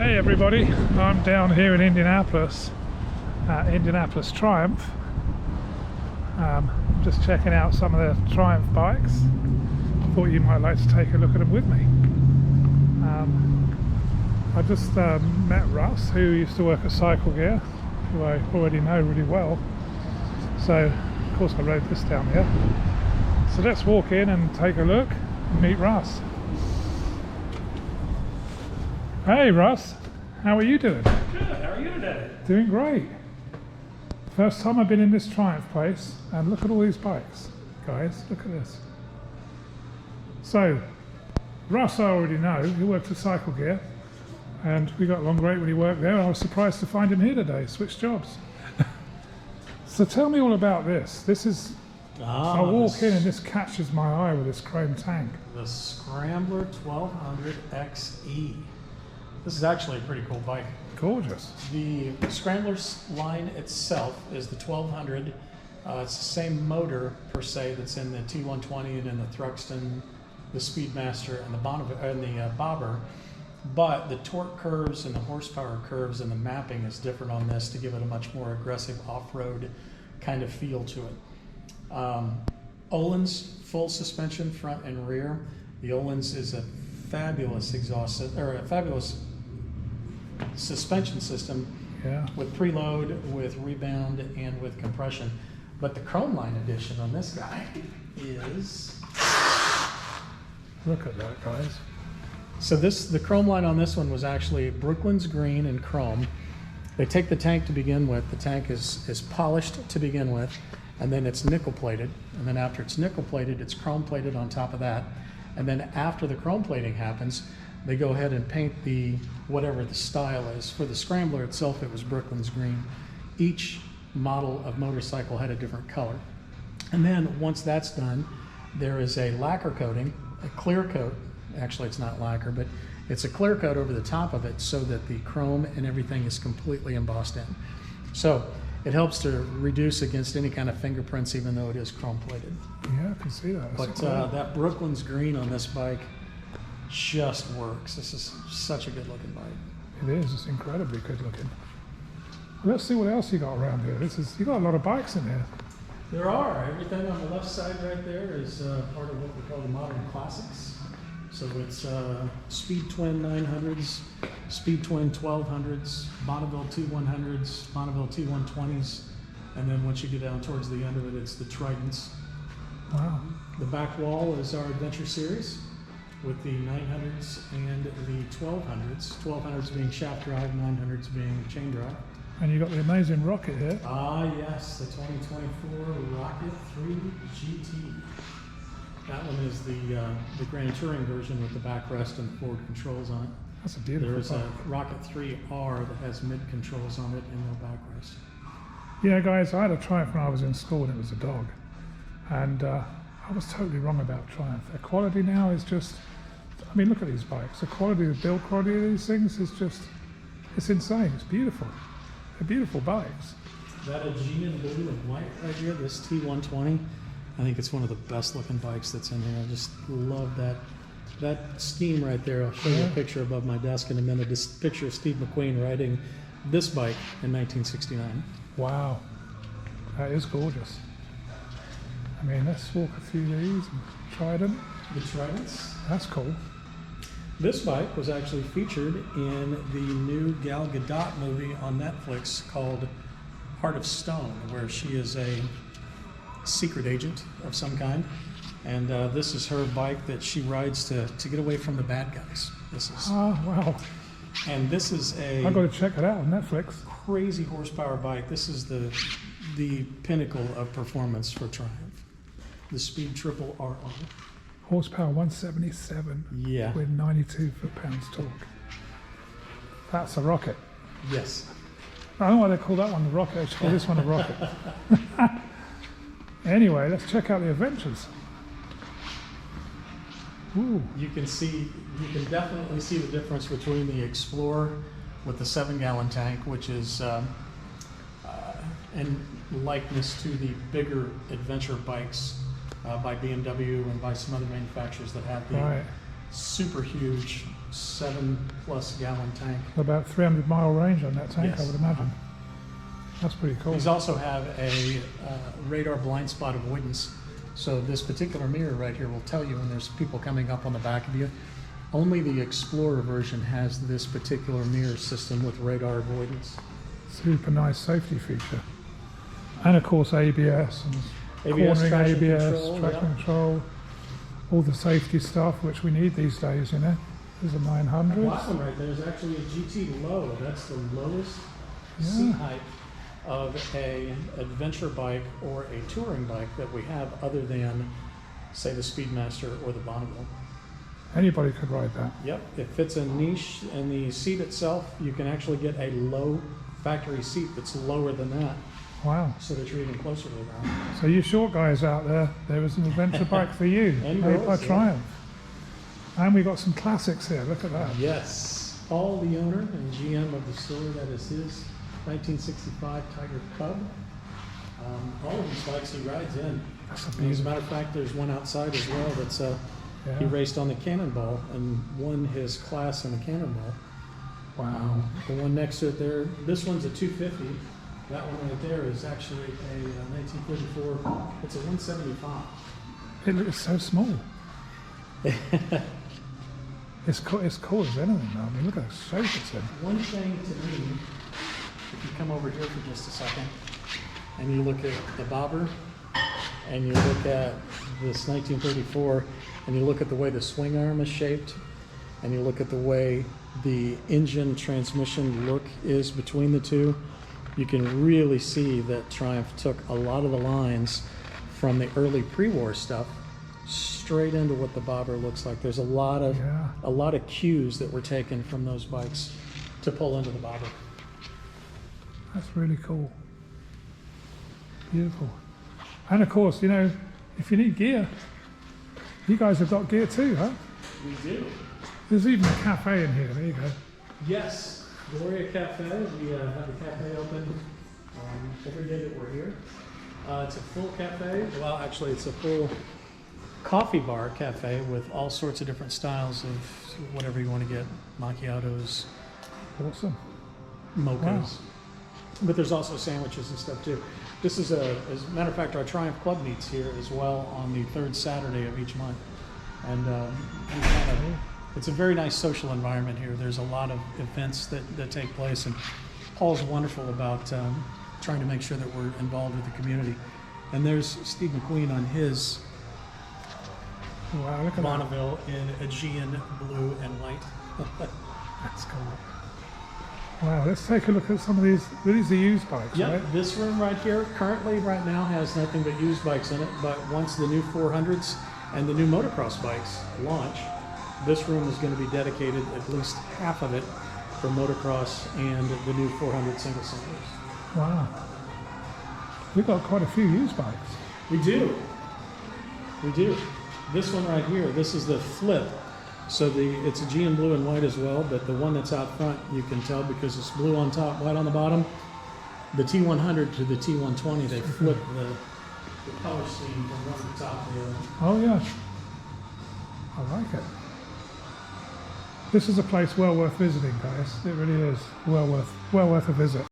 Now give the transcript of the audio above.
Hey everybody, I'm down here in Indianapolis at Indianapolis Triumph. Just checking out some of the Triumph bikes. Thought you might like to take a look at them with me. I just met Russ, who used to work at Cycle Gear, who I already know really well. So of course I rode this down here. So let's walk in and take a look and meet Russ. Hey Russ, how are you doing? Good, how are you today? Doing great. First time I've been in this Triumph place, and look at all these bikes. Guys, look at this. So, Russ I already know, he worked at Cycle Gear, and we got along great when he worked there. I was surprised to find him here today, switched jobs. So tell me all about this. This is, I walk in and this catches my eye with this chrome tank. The Scrambler 1200 XE. This is actually a pretty cool bike. Gorgeous. The Scrambler line itself is the 1200. It's the same motor per se that's in the T120 and in the Thruxton, the Speedmaster, and the Bobber. But the torque curves and the horsepower curves and the mapping is different on this to give it a much more aggressive off-road kind of feel to it. Öhlins full suspension front and rear. The Öhlins is a fabulous fabulous suspension system, with preload, with rebound, and with compression. But the Chrome Line edition on this guy is, look at that, guys. So the Chrome Line on this one was actually Brooklands green and chrome. They take the tank to begin with. The tank is polished to begin with, and then it's nickel plated. And then after it's nickel plated, it's chrome plated on top of that. And then after the chrome plating happens, they go ahead and paint the whatever the style is. For the Scrambler itself, it was Brooklands green. Each model of motorcycle had a different color. And then once that's done, there is a lacquer coating, a clear coat. Actually, it's not lacquer, but it's a clear coat over the top of it so that the chrome and everything is completely embossed in. So it helps to reduce against any kind of fingerprints, even though it is chrome plated. Yeah, I can see that. But that Brooklands green on this bike just works. This is such a good looking bike. It is, it's incredibly good looking. Well, let's see what else you got around here. You got a lot of bikes in here. There are. Everything on the left side right there is part of what we call the modern classics. So it's Speed Twin 900s, Speed Twin 1200s, Bonneville T100s, Bonneville T120s, and then once you get down towards the end of it, it's the Tridents. Wow. The back wall is our Adventure Series with the 900s and the 1200s. 1200s being shaft drive, 900s being chain drive. And you got the amazing Rocket here. Ah, yes, the 2024 Rocket 3 GT. That one is the Grand Touring version with the backrest and the forward controls on it. That's a beautiful There's bike. a Rocket 3R that has mid controls on it and no backrest. Yeah, guys, I had a Triumph when I was in school and it was a dog. And I was totally wrong about Triumph. Their quality now is just, I mean, look at these bikes. The quality, the build quality of these things is just, it's insane. It's beautiful. They're beautiful bikes. That Aegina blue and white right here, this T120, I think it's one of the best looking bikes that's in here. I just love that scheme right there. I'll show you a picture above my desk in a minute. This picture of Steve McQueen riding this bike in 1969. Wow, that is gorgeous. I mean, let's walk a few of these and try them. The Tridents. That's cool. This bike was actually featured in the new Gal Gadot movie on Netflix called Heart of Stone, where she is a secret agent of some kind. And this is her bike that she rides to get away from the bad guys. This is. Oh, wow. And this is I've got to check it out on Netflix. Crazy horsepower bike. This is the pinnacle of performance for Triumph. The Speed Triple RR. Horsepower 177 Yeah. with 92 foot-pounds torque. That's a Rocket. Yes. I don't know why they call that one the Rocket. I should call this one a Rocket. Anyway, let's check out the Adventures. Ooh. You can definitely see the difference between the Explorer with the 7-gallon tank, which is in likeness to the bigger adventure bikes by BMW and by some other manufacturers that have the super huge 7+ gallon tank. About 300-mile range on that tank, Yes. I would imagine. That's pretty cool. These also have a radar blind spot avoidance. So this particular mirror right here will tell you when there's people coming up on the back of you. Only the Explorer version has this particular mirror system with radar avoidance. Super nice safety feature. And of course ABS and ABS, cornering traction ABS, control, traction yeah. control, all the safety stuff which we need these days, you know. There's a That 900. black one right there is actually a GT low. That's the lowest Yeah. seat height of a adventure bike or a touring bike that we have, other than, say, the Speedmaster or the Bonneville. Anybody could ride that. Yep, it fits a niche, and the seat itself, you can actually get a low factory seat that's lower than that, Wow. so that you're even closer to the ground. So you short guys out there is an adventure bike for you, And made by girls, yeah. Triumph. And we got some classics here, look at that. Yes, Paul, the owner and GM of the store, that is his 1965 Tiger Cub. All of these bikes he rides in. That's And as a amazing. matter of fact, there's one outside as well that's he Yeah. raced on the Cannonball and won his class in the Cannonball. Wow. The one next to it there, this one's a 250. That one right there is actually a 1934. It's a 175. It looks so small. It's cool as anything though. I mean, look at the shape it's in. One thing to me, if you come over here for just a second, and you look at the bobber, and you look at this 1934, and you look at the way the swing arm is shaped, and you look at the way the engine transmission look is between the two, you can really see that Triumph took a lot of the lines from the early pre-war stuff straight into what the bobber looks like. There's a lot of cues that were taken from those bikes to pull into the bobber. That's really cool. Beautiful. And of course, you know, if you need gear, you guys have got gear too, huh? We do. There's even a cafe in here. There you go. Yes, Gloria Cafe. We have the cafe open every day that we're here. It's a full cafe. Well, actually, it's a full coffee bar cafe with all sorts of different styles of whatever you want to get. Macchiatos, Awesome. mochas. Wow. But there's also sandwiches and stuff too. This is as a matter of fact, our Triumph Club meets here as well on the third Saturday of each month. And it's a very nice social environment here. There's a lot of events that take place, and Paul's wonderful about trying to make sure that we're involved with the community. And there's Steve McQueen on his Wow, look at that. Bonneville in Aegean blue and white. That's cool. Wow, let's take a look at some of these. These are used bikes, Yep, right? this room right here currently right now has nothing but used bikes in it, but once the new 400s and the new motocross bikes launch, this room is going to be dedicated, at least half of it, for motocross and the new 400 single cylinders. Wow. We've got quite a few used bikes. We do. We do. This one right here, this is the flip. So it's Aegean blue and white as well, but the one that's out front, you can tell because it's blue on top, white on the bottom. The T100 to the T120, they flip the color scheme from one to the top to the other. Oh yeah. I like it. This is a place well worth visiting, guys. It really is well worth a visit.